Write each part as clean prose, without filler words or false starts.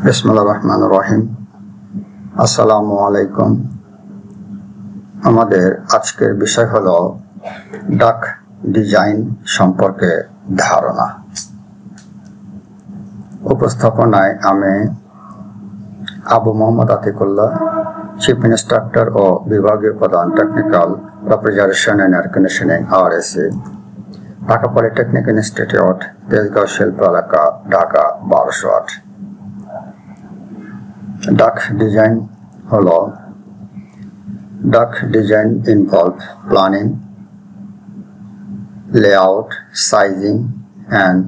बिस्मिल्लाहिर्रहमानिर्रहीम। আসসালামু আলাইকুম। আমাদের আজকের বিষয় হলো ডাক ডিজাইন সম্পর্কে ধারণা। উপস্থাপনায় আমি আবু মোহাম্মদ আতিকুল্লাহ, চিফ ইন্সট্রাক্টর ও বিভাগীয় প্রধান technical refrigeration and air conditioning RSC, Dhaka polytechnic institute, Tejgaon শিল্প এলাকা, Dhaka 1208। Duct design holo. Duct design involve planning, layout, sizing, and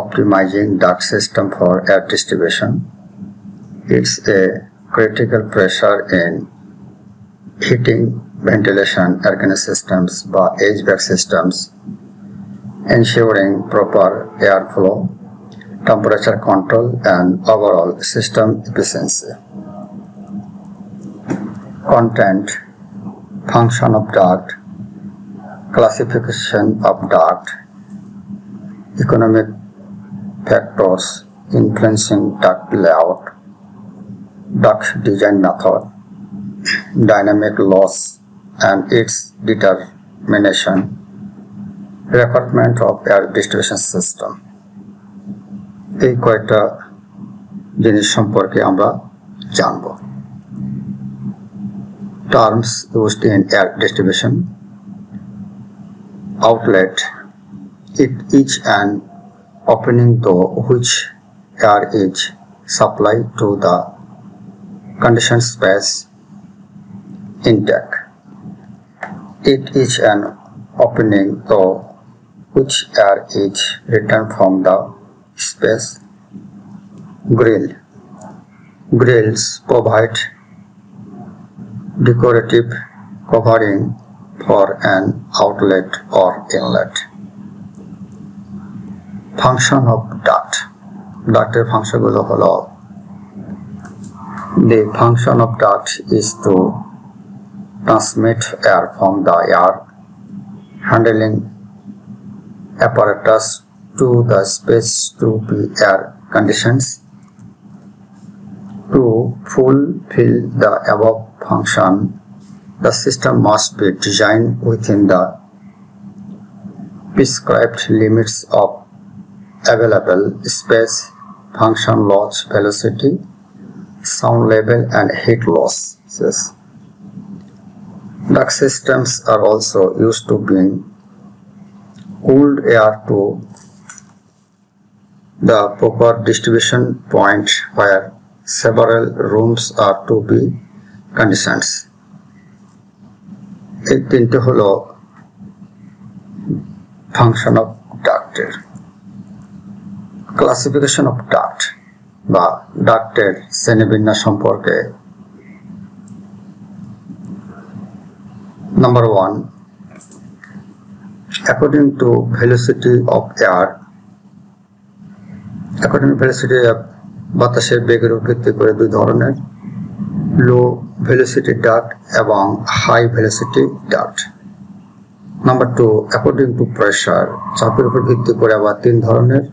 optimizing duct system for air distribution. It's a critical pressure in heating, ventilation, air conditioning systems, or HVAC systems, ensuring proper airflow, temperature control, and overall system efficiency. Content: function of duct, classification of duct, economic factors influencing duct layout, duct design method, dynamic loss and its determination, requirement of air distribution system. এই কয়েকটা জিনিস সম্পর্কে আমরা জানব। Terms used in air distribution: outlet, it is an opening through which air is supplied to the conditioned space. Intake, it is an opening through which air is returned from the space. Grill, grills provide decorative covering for an outlet or inlet. Function of duct. Ducter function gulo holo: the function of duct is to transmit air from the air handling apparatus to the space to be air conditioned. To fulfill the above function, the system must be designed within the prescribed limits of available space, function loss, velocity, sound level, and heat losses. Duct systems are also used to bring cooled air to the proper distribution point where several rooms are to be conditioned. এই তিনটে হলো function of ডাক্টের। Classification of duct বা ডাক্টের শ্রেণীবিন্যাস সম্পর্কে: Number 1, according to velocity of air. According to velocity of বাতাসের বেগের উপর ভিত্তি করে দুই ধরনের: লো ভেলোসিটি ডাক্ট এবং high velocity duct. Number 2, according to pressure, চাপের উপর ভিত্তি করে আবার তিন ধরনের: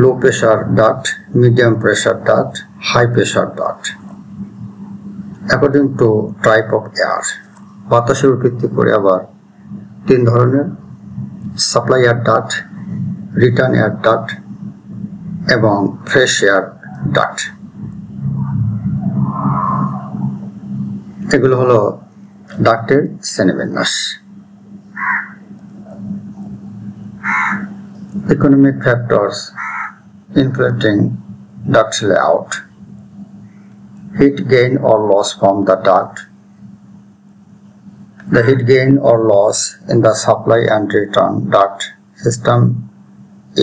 low pressure duct, medium pressure duct, high pressure duct. According to type of air, বাতাসের উপর ভিত্তি করে আবার তিন ধরনের: supply air duct, return air duct এবং ফ্রেশ এয়ার ডাক্ট। এগুলো হলো ডাক্টের শ্রেণীবিন্যাস। Economic factors influencing duct layout: heat gain or loss from the duct. The heat gain or loss in the supply and return duct system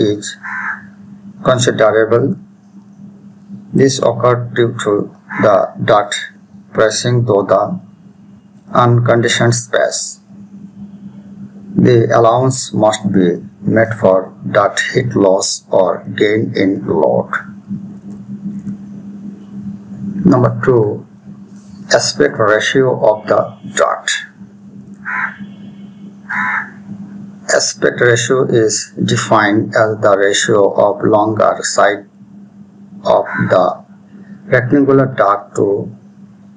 is considerable. This occurs due to the duct passing through the unconditioned space. The allowance must be made for duct heat loss or gain in load. Number 2, aspect ratio of the duct. Aspect ratio is defined as the ratio of longer side of the rectangular duct to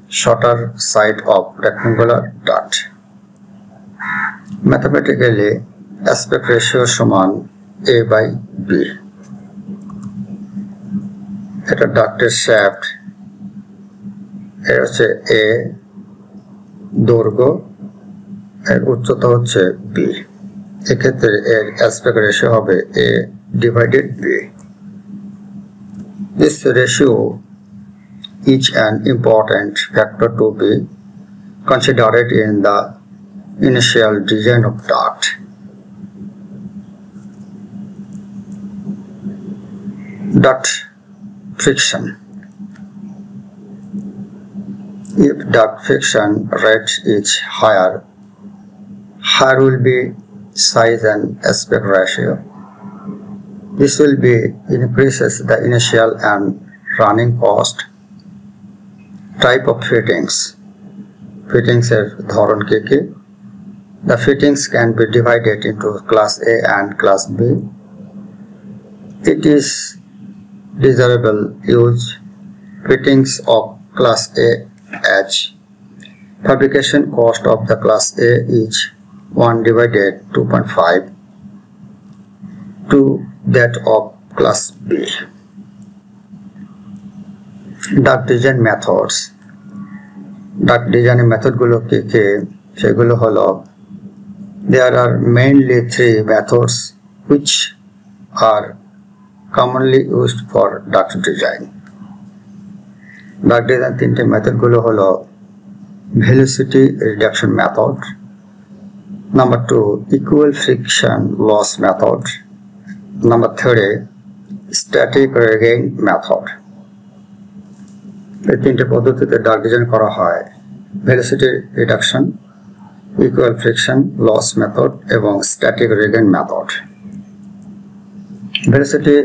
shorter side of rectangular duct. Mathematically, aspect ratio সমান A by B. এটা ডাক্টের shaft, এর হচ্ছে A দৈর্ঘ্য, এর উচ্চতা হচ্ছে B। এক্ষেত্রে এর aspect ratio হবে A divided B. This ratio is an important factor to be considered in the initial design of duct. Duct friction. If duct friction rate is higher will be size and aspect ratio. This will be increases the initial and running cost. Type of fittings. Fittings এর ধরন কি কি? The fittings can be divided into class A and class B. It is desirable use fittings of class A as fabrication cost of the class A is 1 divided 2.5 to that of class B. Duct design methods. Duct design method গুলো কি কি? সেগুলো হলো, there are mainly 3 methods which are commonly used for duct design. Duct design 3টে method গুলো হলো velocity reduction method, number 2 equal friction loss method, number 3 static regain method. এই 3টে পদ্ধতিতে duct design করা হয় velocity reduction, equal friction loss method এবং static regain method. Velocity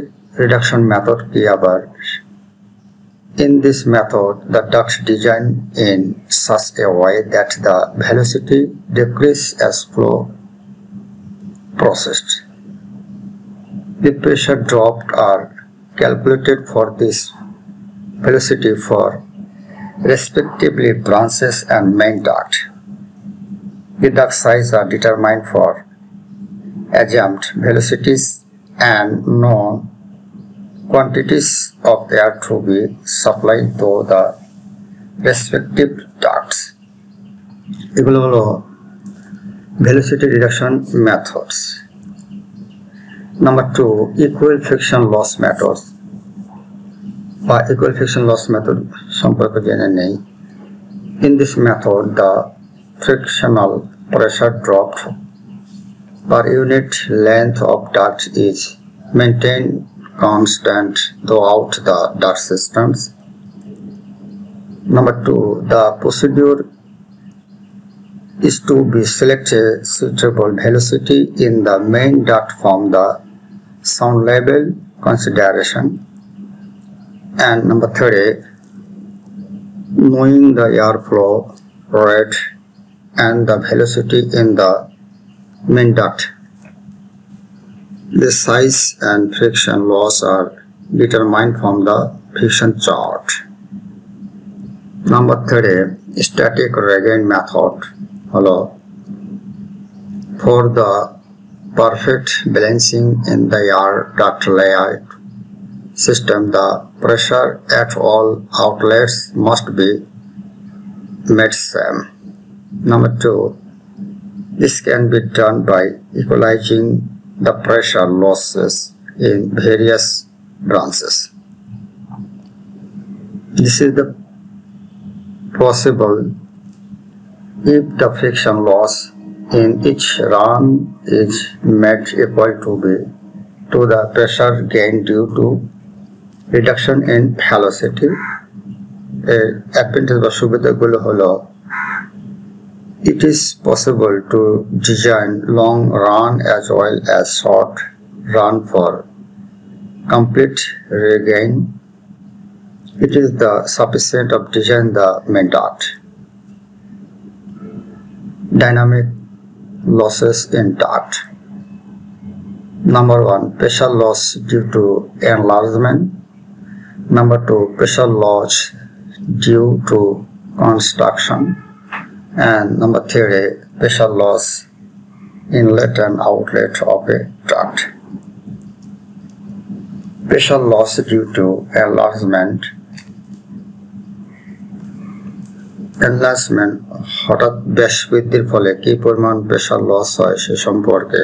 reduction method কি আবার? In this method, the duct design in such a way that the velocity decrease as flow processed. The pressure dropped are calculated for this velocity for respectively branches and main duct. The duct size are determined for assumed velocities and known quantities of air to be supplied to the respective ducts. এগুলো হলো velocity reduction methods. Number 2 equal friction loss methods বা equal friction loss method সম্পর্কে জেনে নেই। In this method, the frictional pressure dropped per unit length of duct is maintained constant throughout the duct systems. Number 2, the procedure is to be select a suitable velocity in the main duct from the sound level consideration. And number 3, knowing the airflow rate and the velocity in the main duct. The size and friction loss are determined from the friction chart. Number 3, static regain method. Hello. For the perfect balancing in the air duct layout system, the pressure at all outlets must be made same. Number 2, this can be done by equalizing the pressure losses in various branches. This is the possible if the friction loss in each run is made equal to the pressure gain due to reduction in velocity. Advantage বা সুবিধাগুলো হলো, it is possible to design long run as well as short run for complete regain. It is the sufficient of design the main duct. Dynamic losses in duct. Number 1, pressure loss due to enlargement. Number 2, pressure loss due to construction. And number 3, pressure loss inlet and outlet of a duct. Pressure loss due to enlargement হঠাৎ ব্যাস বৃদ্ধির ফলে কি পরিমাণ pressure loss হয় সে সম্পর্কে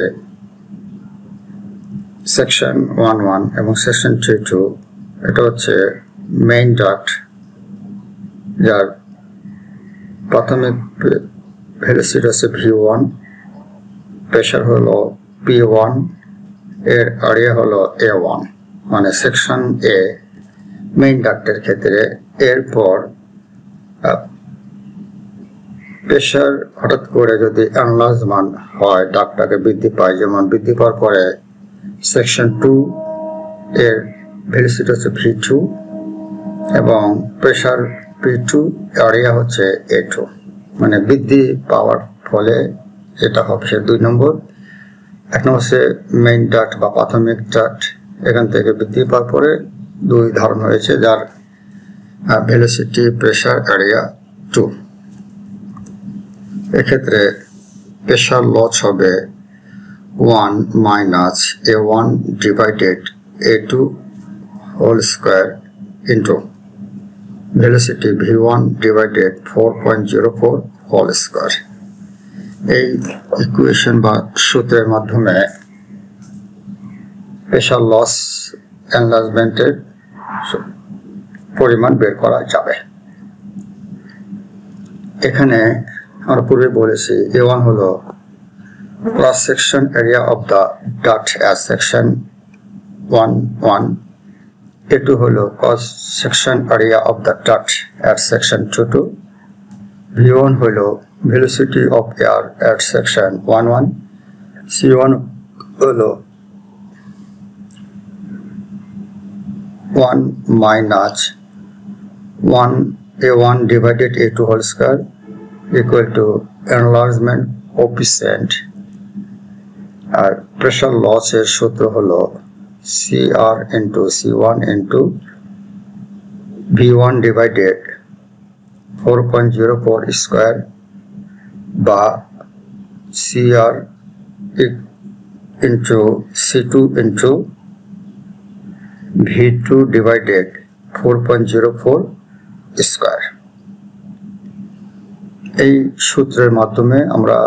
section 1.1 এবং section 2.2 এটা হচ্ছে মেইন ডাক্ট, যার প্রাথমিক ভেলোসিটি হচ্ছে V1, প্রেসার হলো P1, এর এরিয়া হলো A1, মানে সেকশন এ মেইন ডাক্টের ক্ষেত্রে। এরপর প্রেসার হঠাৎ করে যদি এনলার্জমেন্ট হয়, ডাক্টটাকে বৃদ্ধি পায়, যেমন বৃদ্ধি পাওয়ার পরে সেকশন 2 এর ভেলোসিটি হচ্ছে V2 এবং প্রেসার P2, এরিয়া হচ্ছে A2, মানে বৃদ্ধি পাওয়ার ফলে এটা হবে 2 নম্বর। 1 নম্বর হচ্ছে মেইন ডাক্ট বা প্রাথমিক ডাক্ট, এখান থেকে বৃদ্ধি পাওয়ার পরে 2 ধারণ হয়েছে, যার ভেলোসিটি, প্রেসার, এরিয়া 2। এক্ষেত্রে প্রেসার লস হবে 1 minus A1 divided A2 whole square into velocity V1 divided 4.04 whole square. এই ইকুয়েশন বা সূত্রের মাধ্যমে প্রেসার লস এনলার্জমেন্টের পরিমাণ বের করা যাবে। এখানে আমরা পূর্বে বলেছি A1 হলো cross section area of the duct as section 1.1, A2 হলো cross section area of the duct at section 2.2, V1 হলো velocity of air at section 1.1, C1 হলো 1 minus 1 A1 divided A2 whole square equal to enlargement coefficient, আর pressure লসের সূত্র হলো CR into C1 into V1 divided 4.04 square বা CR into C2 into V2 divided 4.04 square. এই সূত্রের মাধ্যমে আমরা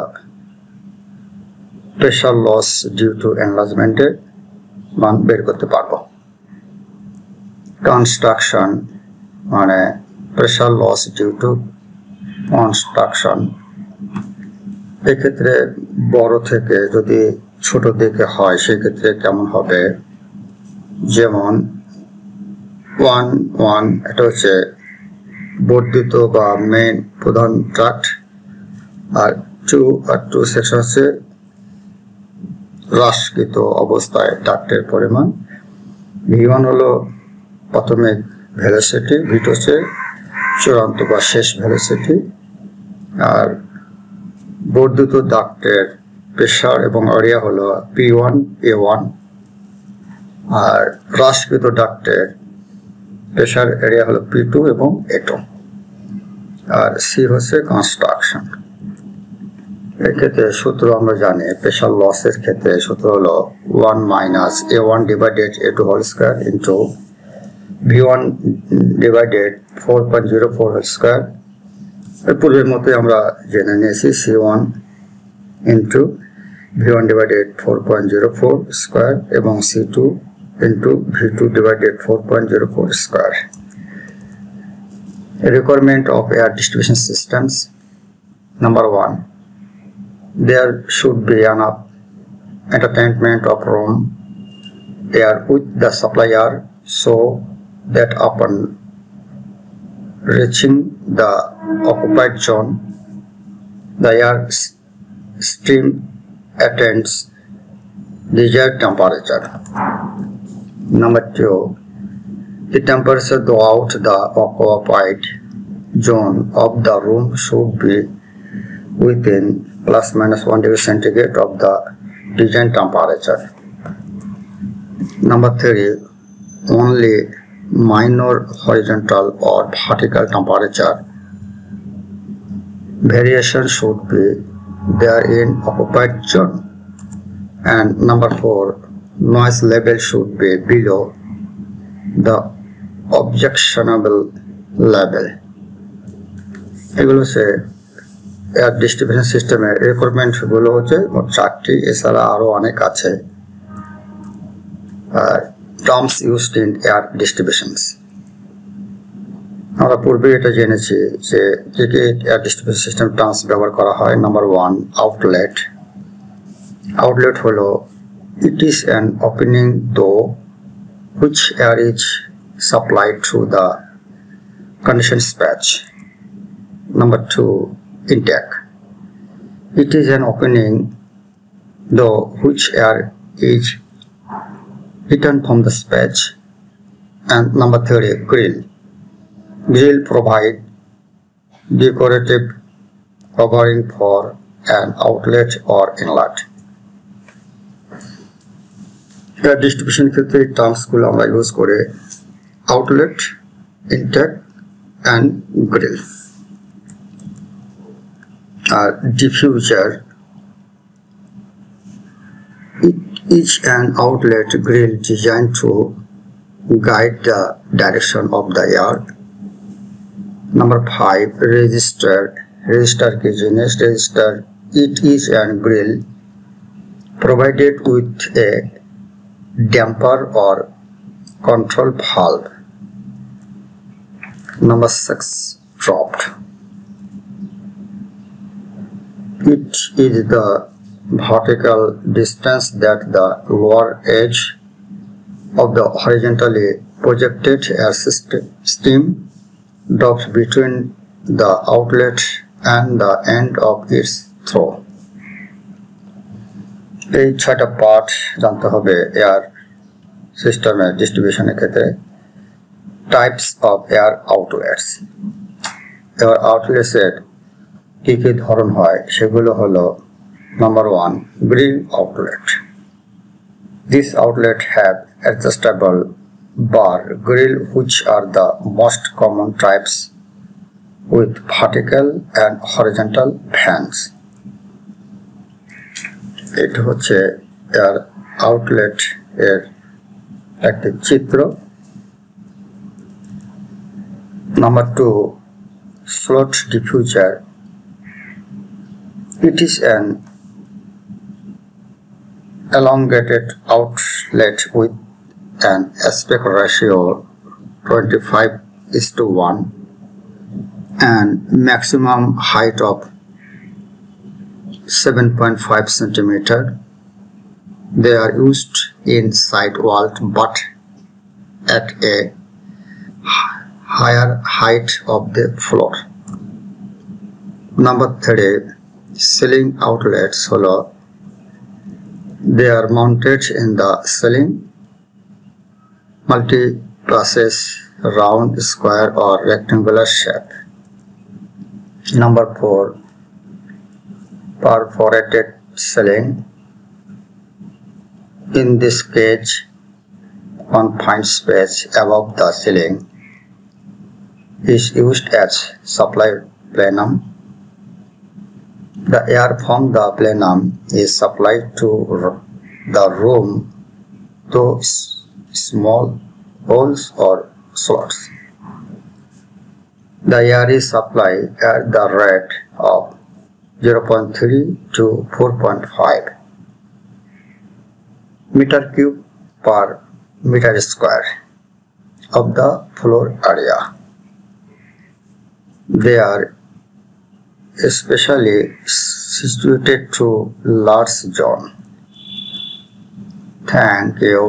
প্রেসার লস ডিউ টু এনলার্জমেন্টের মান বের করতে পারবো। কনস্ট্রাকশন মানে pressure loss due to construction, এক্ষেত্রে বড় থেকে যদি ছোট দিকে হয় সেক্ষেত্রে কেমন হবে, যেমন 1.1 এটা হচ্ছে বর্ধিত বা মেইন প্রধান ডাক্ট, আর 2 সেকশন হচ্ছে হ্রাসকৃত অবস্থায় ডাক্টের পরিমাণ। V1 হলো প্রাথমিক ভেলোসিটি, V2 হচ্ছে চূড়ান্ত বা শেষ ভেলোসিটি, আর বর্ধিত ডাক্টের প্রেসার এবং এরিয়া হলো P1 A1, আর হ্রাসকৃত ডাক্টের প্রেসার এরিয়া হলো P2 এবং A2, আর C হচ্ছে কনস্ট্রাকশন। এক্ষেত্রে সূত্র আমরা জানি প্রেসার লসের ক্ষেত্রে সূত্র হলো 1 minus A1 divided A2 whole square into V1 divided 4.04 whole square. এর পূর্বের মতোই আমরা জেনে নিয়েছি C1 into V1 divided 4.04 square এবং C2 into V2 divided 4.04 square. A requirement of air distribution systems. Number 1, there should be enough entertainment of room air with the supply air so that upon reaching the occupied zone, the air stream attains desired temperature. Number 2, the temperature throughout the occupied zone of the room should be within plus minus 1 degree centigrade of the design temperature. Number 3, only minor horizontal or vertical temperature variation should be there in occupied zone. And number 4, noise level should be below the objectionable level. এগুলো হচ্ছে air distribution সিস্টেমের রিকোয়ারমেন্টগুলো হচ্ছে মোট 4টি, এছাড়া আরও অনেক আছে terms used in air distributions. আমরা পূর্বে এটা জেনেছি যে কি কি এয়ার ডিস্ট্রিবিউশন সিস্টেম টার্মস ব্যবহার করা হয়। Number 1, outlet. আউটলেট হলো it is an opening through which air is supplied through the conditioned patch. Number 2, intake. It is an opening through which air is returned from the patch. And number 3, grill. Grill provide decorative covering for an outlet or inlet. Air distribution ক্ষেত্রে এই টার্মসগুলো আমরা use করে outlet, intake and grill. আর diffuser, it is an outlet grill designed to guide the direction of the air. Number 5, register. Register কি জিনিস? Register, it is an grill provided with a damper or control valve. Number 6, dropped. It is the vertical distance that the lower edge of the horizontally projected air stream drops between the outlet and the end of its throw. এই 6টা part জানতে হবে air সিস্টেমের ডিস্ট্রিবিউশনের ক্ষেত্রে। Types of air outlets. Air আউটলেটসের কী কী ধরন হয় সেগুলো হলো number 1, grill outlet. This outlet have adjustable bar grill which are the most common types with vertical and horizontal fans. এটা হচ্ছে এয়ার আউটলেট এর একটি চিত্র। Number 2, slot diffuser. It is an elongated outlet with an aspect ratio 25:1 and maximum height of 7.5 cm. They are used in side walls but at a higher height of the floor. Number 3, ceiling outlets. They are mounted in the ceiling, multi-passes, round, square or rectangular shape. Number 4, perforated ceiling. In this case, confined space above the ceiling is used as supply plenum. The air from the plenum is supplied to the room through small holes or slots. The air is supplied at the rate of 0.3 to 4.5 meter cube per meter square of the floor area. They are especially situated to large zone. Thank you.